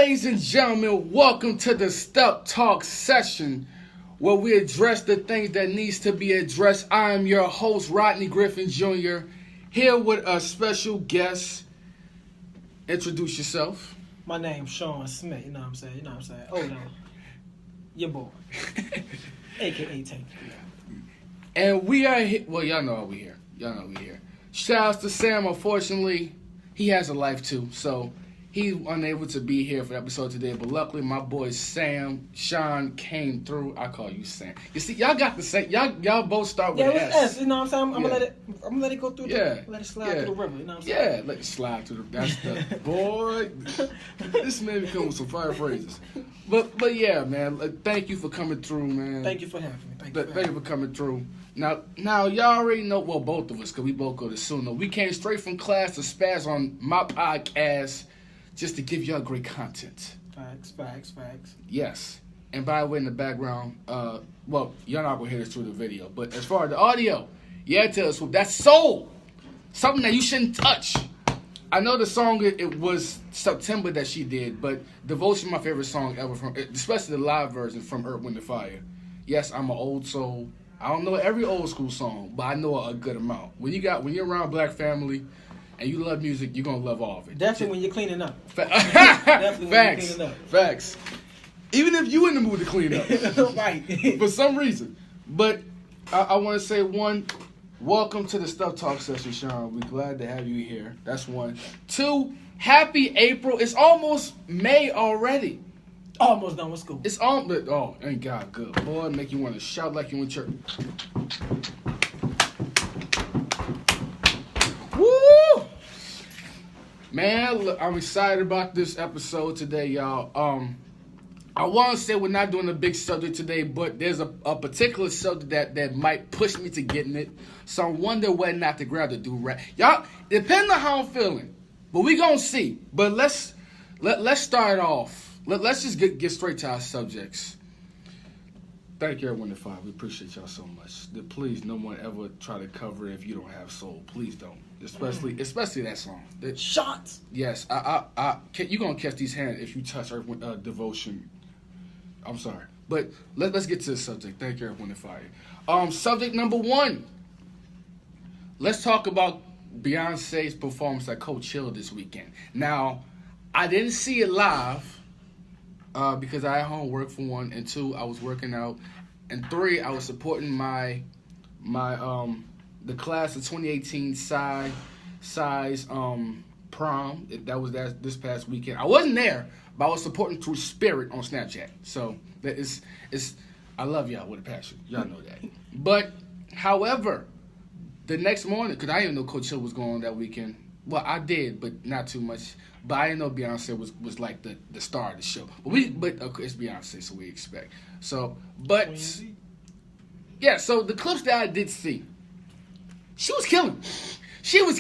Ladies and gentlemen, welcome to the Step Talk session where we address the things that needs to be addressed. I am your host, Rodney Griffin Jr., here with a special guest. Introduce yourself. My name's Sean Smith, you know what I'm saying? Oh, no. Your boy. A.K.A. Tank. And we are here. Well, y'all know we're here. Shouts to Sam. Unfortunately, he has a life too, so he's unable to be here for the episode today. But luckily, my boy Sean came through. I call you Sam. You see, y'all got the same. Y'all both start with an S. You know what I'm saying? I'm gonna let it go through. Let it slide through the river. You know what I'm saying? Yeah, let it slide through the. That's the boy. This man be coming with some fire phrases. But yeah, man. Thank you for coming through, man. Thank you for having me. Thank you for coming through. Now, y'all already know. Well, both of us, because we both go to SUNO. We came straight from class to spaz on my podcast, just to give y'all great content. Facts. Yes. And by the way, in the background, well, y'all not gonna hear this through the video, but as far as the audio, yeah, tell us that's soul, something that you shouldn't touch. I know the song it was September that she did, but Devotion, my favorite song ever from, especially the live version from Earth, Wind & Fire. Yes, I'm an old soul. I don't know every old school song, but I know a good amount. When you're around Black family and you love music, you're gonna love all of it. Definitely when you're cleaning up. Definitely when you're cleaning up. Facts. Even if you in the mood to clean up. Right. For some reason. But I want to say, one, welcome to the Stuff Talk session, Sean. We're glad to have you here. That's one. Two, happy April. It's almost May already. Almost done with school. It's ain't God good. Boy, make you want to shout like you in church. Woo! Man, look, I'm excited about this episode today, y'all. I want to say we're not doing a big subject today, but there's a particular subject that might push me to getting it. So I wonder whether or not to grab the do-rag. Y'all, depending on how I'm feeling, but we gonna see. But let's start off. Let's just get straight to our subjects. Thank you, everyone. We appreciate y'all so much. Please, no one ever try to cover it if you don't have soul. Please don't. Especially that song. Shots. Yes, you gonna catch these hands if you touch Earth with Devotion. I'm sorry, but let's get to the subject. Thank you, everyone. Subject number one. Let's talk about Beyonce's performance at Coachella this weekend. Now, I didn't see it live. Because I had homework for one, and two, I was working out, and three, I was supporting my the class of 2018 size prom. That was this past weekend. I wasn't there, but I was supporting through Spirit on Snapchat. So that is I love y'all with a passion. Y'all know that. But however, the next morning, because I didn't know Coachella was going on that weekend. Well, I did, but not too much. But I didn't know Beyonce was like the star of the show. But okay, it's Beyonce, so we expect. So, but yeah. So the clips that I did see, she was killing. She was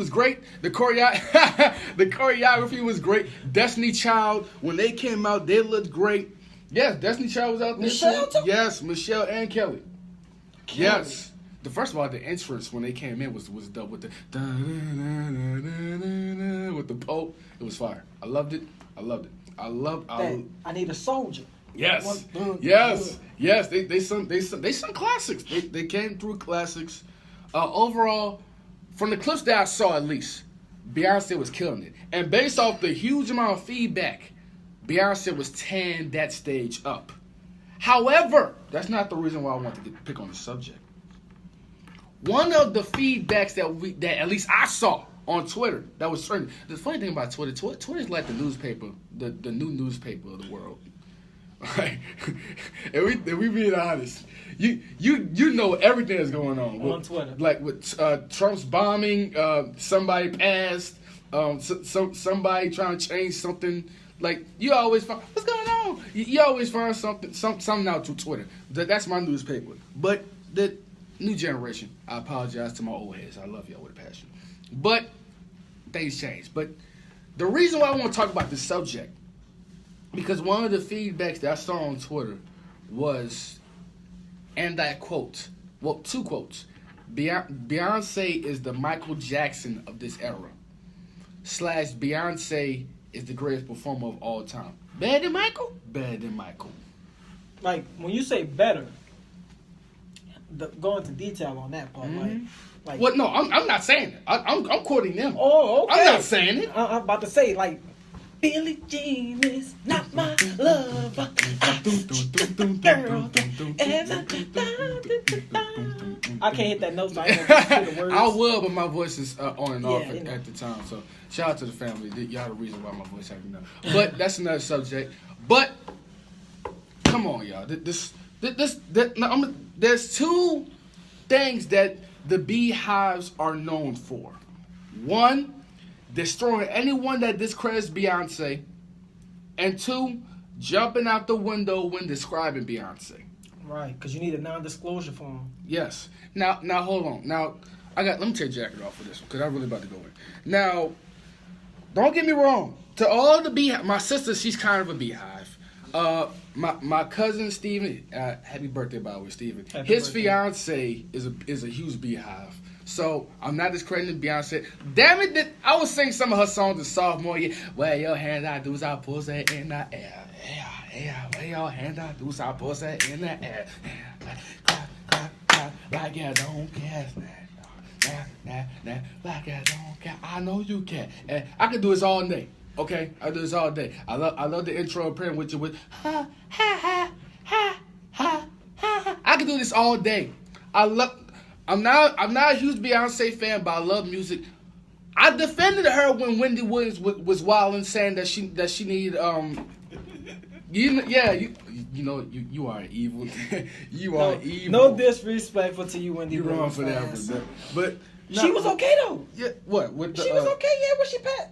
great. The choreography was great. Destiny Child, when they came out, they looked great. Yes, Destiny Child was out there. Michelle too? Yes, Michelle and Kelly. Yes. First of all, the entrance when they came in was dope with the with the Pope. It was fire. I loved it. I Need a Soldier. Yes. They sung classics. They came through classics. Overall, from the clips that I saw at least, Beyonce was killing it. And based off the huge amount of feedback, Beyonce was tearing that stage up. However, that's not the reason why I want to pick on the subject. One of the feedbacks that at least I saw on Twitter that was trending. The funny thing about Twitter is like the newspaper, the new newspaper of the world. Right? and we being honest, you know everything that's going on Twitter. Like with Trump's bombing, somebody passed, somebody trying to change something. Like you always find what's going on. You always find something out through Twitter. That's my newspaper. But the new generation, I apologize to my old heads. I love y'all with a passion. But things change. But the reason why I want to talk about this subject, because one of the feedbacks that I saw on Twitter was, and I quote, well, two quotes, Beyonce is the Michael Jackson of this era. / Beyonce is the greatest performer of all time. Better than Michael? Better than Michael. Like, when you say better, go into detail on that part. Like, well, no, I'm not saying it. I'm quoting them. Oh, okay. I'm not saying it. I'm about to say, like, Billie Jean is not my lover. Girl, I can't hit that note, so I ain't gonna hear the words. I would, but my voice is on and off Yeah, at the time. So shout out to the family. Y'all the reason why my voice acting up. But that's another subject. But come on, y'all. There's two things that the Beehives are known for. One, destroying anyone that discredits Beyonce. And two, jumping out the window when describing Beyonce. Right, because you need a non-disclosure form. Yes. Now hold on. Now let me take jacket off for this one because I'm really about to go in. Now, don't get me wrong. To all the Beehive, my sister, she's kind of a Beehive. My cousin Steven, happy birthday by the way, Steven. His fiance is a huge Beehive. So I'm not discrediting Beyonce. Damn it, I was singing some of her songs in sophomore year. Where your hands I do I pussy in the air. Yeah, where your hands I do I pussy in the air. Like I don't care. Like I don't care. I know you can. And I can do this all day. Okay, I do this all day. I love the intro appearing with you with ha ha ha ha ha ha. I can do this all day. I'm not a huge Beyonce fan, but I love music. I defended her when Wendy Williams was wild and saying that she needed you are evil. You are evil. No disrespectful to you, Wendy. You're wrong for that one, but she was okay though. Yeah, what? With the, she was okay. Yeah, when she pat.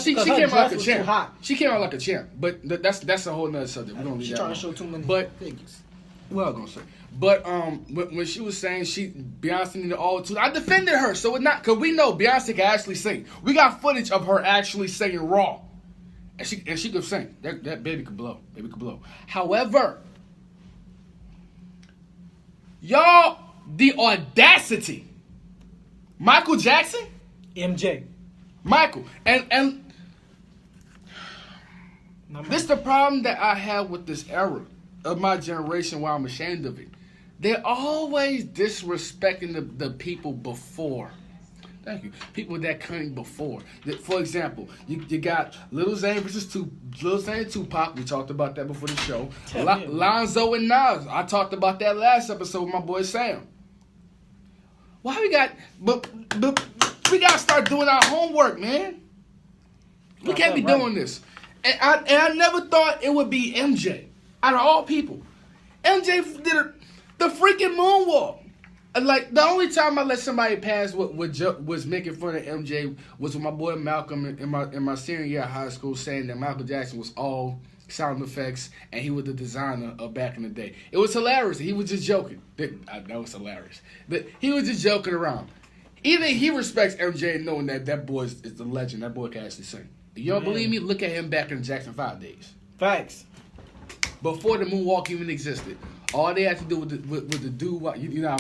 She came out like a champ. She came out like a champ, but that's a whole nother subject. We don't need that. She's trying to show too many figures. What I was gonna say? But when she was saying Beyonce needed all tools, I defended her. So it's not because we know Beyonce can actually sing. We got footage of her actually singing raw, and she could sing. That baby could blow. Baby could blow. However, y'all, the audacity. Michael Jackson, MJ, Michael, and this is the problem that I have with this era of my generation. Why I'm ashamed of it. They're always disrespecting the people before. Thank you. People that came before. For example, you got Lil Zane versus Lil Zane and Tupac. We talked about that before the show. Lonzo and Nas. I talked about that last episode with my boy Sam. Why we got? But we gotta start doing our homework, man. We can't be doing this. And I never thought it would be MJ. Out of all people, MJ did the freaking moonwalk. Like, the only time I let somebody pass was making fun of MJ was with my boy Malcolm in my senior year of high school, saying that Michael Jackson was all sound effects and he was the designer of back in the day. It was hilarious. He was just joking. That was hilarious. But he was just joking around. Even he respects MJ knowing that boy is the legend. That boy can actually sing. You don't believe me? Look at him back in the Jackson 5 days. Facts. Before the moonwalk even existed, all they had to do with the do what you know.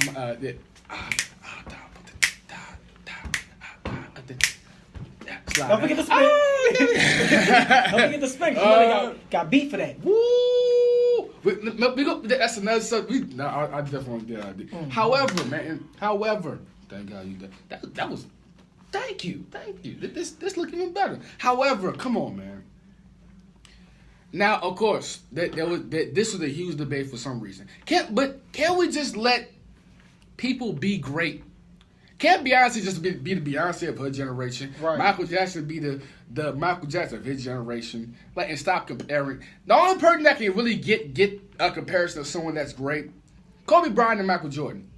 Don't forget the spin. Don't forget the spin. Got beat for that. Woo! That's another subject. I definitely did. However, man. Thank God you did. That was. Thank you. This look even better. However, come on, man. Now, of course, this was a huge debate for some reason. Can't we just let people be great? Can't Beyonce just be the Beyonce of her generation? Right. Michael Jackson be the Michael Jackson of his generation. Like, and stop comparing. The only person that can really get a comparison of someone that's great, Kobe Bryant and Michael Jordan.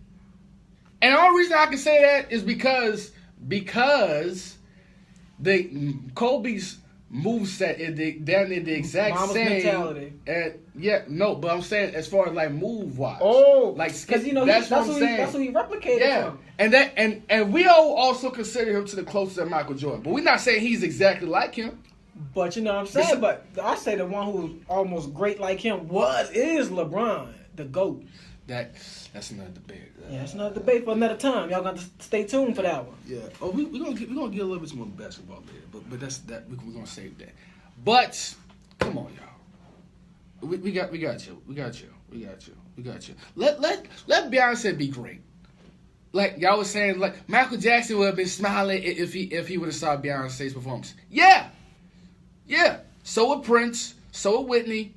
And the only reason I can say that is because Kobe's moveset is down there the exact Mama's same. Mentality. But I'm saying as far as like move wise. Oh, like because that's what I'm saying. That's what he replicated from. And we all also consider him to the closest of Michael Jordan, but we're not saying he's exactly like him. But you know what I'm saying. But I say the one who was almost great like him is LeBron, the GOAT. that's another debate. Yeah, it's not a debate for another time. Y'all got to stay tuned for that one. Yeah. Oh, we're gonna get a little bit more basketball later, but that's that we're gonna save that. But come on, y'all. We got you. Let Beyonce be great. Like y'all was saying, like Michael Jackson would have been smiling if he would have saw Beyonce's performance. Yeah. So would Prince. So would Whitney.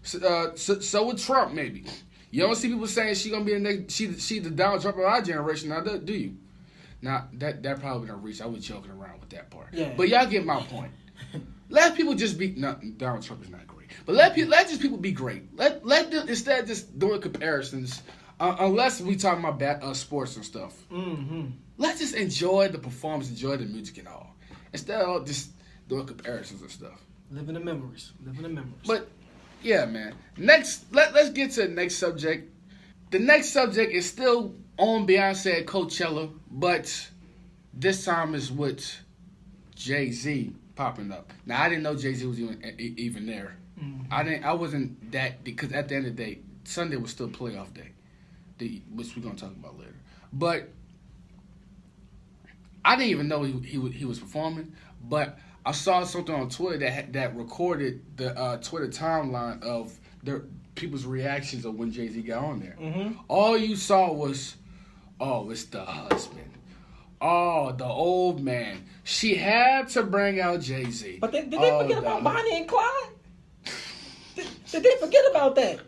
So would Trump maybe. You don't see people saying she gonna be the next. She the Donald Trump of our generation. Now, do you? Now that probably don't reach. I was joking around with that part. Yeah. But y'all get my point. Let people just be. No, Donald Trump is not great. But let just people be great. Let them, instead of just doing comparisons. Unless we talking about sports and stuff. Mm-hmm. Let's just enjoy the performance, enjoy the music and all, instead of just doing comparisons and stuff. Living the memories. But yeah, man. Next, let's get to the next subject. The next subject is still on Beyonce at Coachella, but this time is with Jay-Z popping up. Now I didn't know Jay-Z was even there. Mm-hmm. I wasn't that, because at the end of the day, Sunday was still playoff day. Which we're gonna talk about later, but I didn't even know he was performing. But I saw something on Twitter that recorded the Twitter timeline of the people's reactions of when Jay-Z got on there. Mm-hmm. All you saw was, oh, it's the husband. Oh, the old man. She had to bring out Jay-Z. But did they forget about Bonnie and Clyde? Did they forget about that?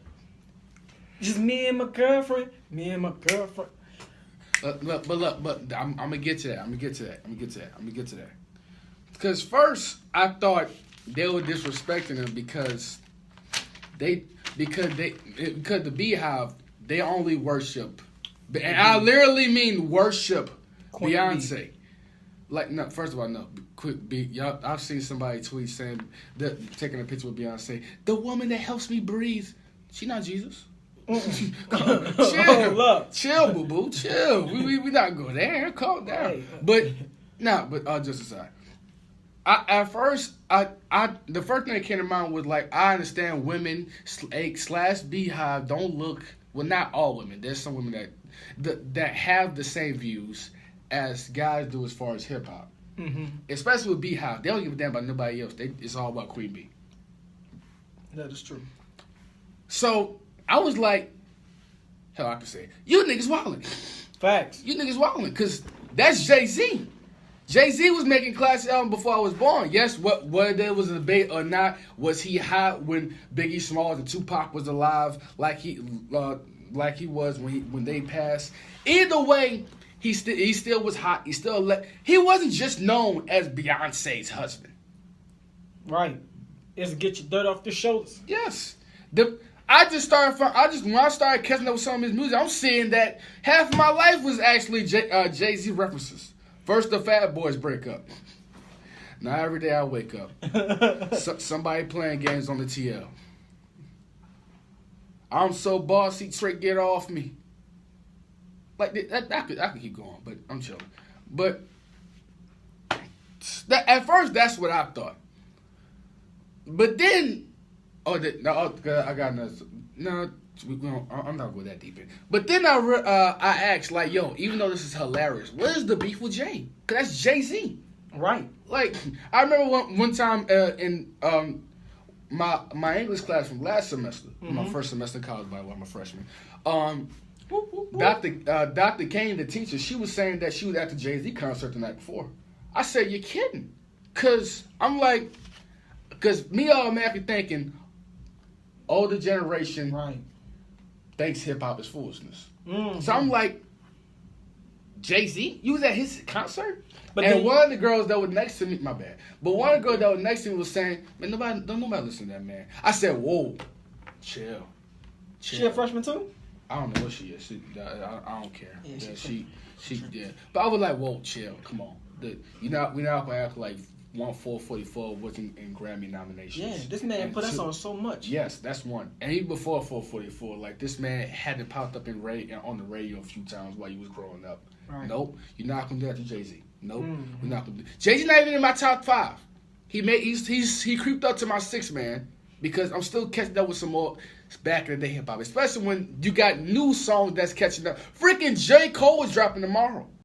Just me and my girlfriend. But I'm gonna get to that. Because first I thought they were disrespecting him because the Beehive, they only worship, and I literally mean worship Queen Beyonce. Bee. Like, no, first of all, no. Quick beat. Y'all, I've seen somebody tweet saying taking a picture with Beyonce. The woman that helps me breathe. She not Jesus. Chill, boo boo, chill. We not go there. Calm down. Hey. But just aside. The first thing that came to mind was like, I understand women / Beehive don't look, well, not all women. There's some women that have the same views as guys do as far as hip hop. Mm-hmm. Especially with Beehive, they don't give a damn about nobody else. It's all about Queen Bee. That is true. So I was like, hell, I can say it. You niggas wildin'. Facts. You niggas wildin', because that's Jay-Z. Jay-Z was making classic album before I was born. Yes, whether there was a debate or not, was he hot when Biggie Smalls and Tupac was alive, like he was when they passed. Either way, he still was hot. He wasn't just known as Beyonce's husband. Right. It's to get your dirt off the shoulders. Yes. When I started catching up with some of his music, I'm seeing that half of my life was actually Jay-Z references. First, the Fat Boys break up. Now every day I wake up, somebody playing games on the TL. I'm so bossy, Trick, get off me. Like that, I could keep going, but I'm chilling. But at first, that's what I thought. But then, I got another. No, I'm not going that deep in. But then I asked, like, yo, even though this is hilarious, what is the beef with Jay? Because that's Jay-Z. Right. Like, I remember one time in my English class from last semester, my first semester in college, by the way, I'm a freshman. Dr. Kane, the teacher, she was saying that she was at the Jay-Z concert the night before. I said, you're kidding. Because me automatically thinking, older generation right. thinks hip-hop is foolishness. Mm-hmm. So I'm like, Jay-Z? You was at his concert? But and one of the girls that was next to me, my bad, but one of the girls that was next to me was saying, man, don't nobody listen to that, man. I said, whoa, chill. She a freshman too? I don't know what she is. I don't care. Yeah, she But I was like, whoa, chill. Come on. We're not gonna act like 444 wasn't in Grammy nominations. Yeah, this man put us on so much. Yes, that's one. And even before 444, like this man hadn't popped up on the radio a few times while he was growing up. Right. Nope, you're not gonna do that to Jay-Z. Nope, Mm-hmm. we're not gonna do. Jay-Z not even in my top 5. He creeped up to my 6th man. because I'm still catching up with some more back in the day hip hop, especially when you got new songs that's catching up. Freaking J. Cole is dropping tomorrow.